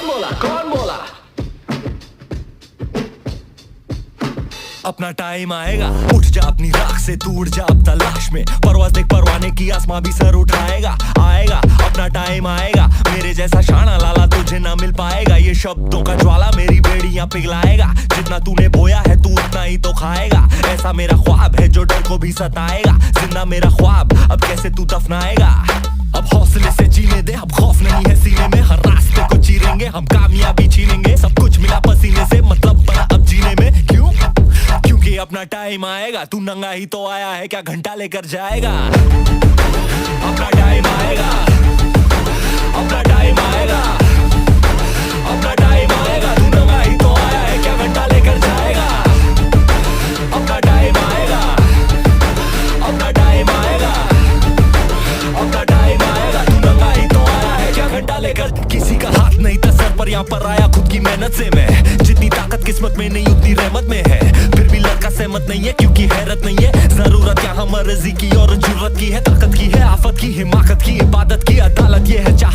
बोला कौन बोला? अपना टाइम आएगा, उठ जा अपनी राख से, तू उड़ जा अब तलाश में। परवाज़ देख परवाने की, आसमां भी सर उठाएगा। आएगा अपना टाइम आएगा, मेरे जैसा शाना लाला तुझे ना मिल पाएगा। ये शब्दों का ज्वाला मेरी बेड़ियां पिघलाएगा। जितना तूने बोया है तू उतना ही तो खाएगा। ऐसा मेरा ख्वाब है जो डर को भी सताएगा। जिंदा मेरा ख्वाब अब कैसे तू दफनाएगा? अब हौसले से जीने दे, अब खौफ नहीं है सीने में। हर रास्ते को चीरेंगे, हम कामयाबी छीनेंगे। सब कुछ मिला पसीने से, मतलब बना अब जीने में। क्यों? क्योंकि अपना टाइम आएगा। तू नंगा ही तो आया है, क्या घंटा लेकर जाएगा? अपना टाइम आएगा, अपना टाइम आएगा, अपना टाइम आएगा। तू नंगा ही तो आया है, क्या घंटा लेकर जाएगा? अपना टाइम आएगा, अपना टाइम आएगा, अपना टाइम आएगा। तू नंगा ही तो आया है, क्या घंटा लेकर? किसी का हाथ नहीं था सर पर, यहाँ पर आया खुद की मेहनत से मैं। जितनी ताकत किस्मत में नहीं उतनी रहमत में है। फिर भी लड़का सहमत नहीं है क्योंकि हैरत नहीं है। जरूरत यहाँ मर्जी की और जरूरत की है। ताकत की है, आफत की, हिमाकत की, इबादत की, अदालत ये है चाह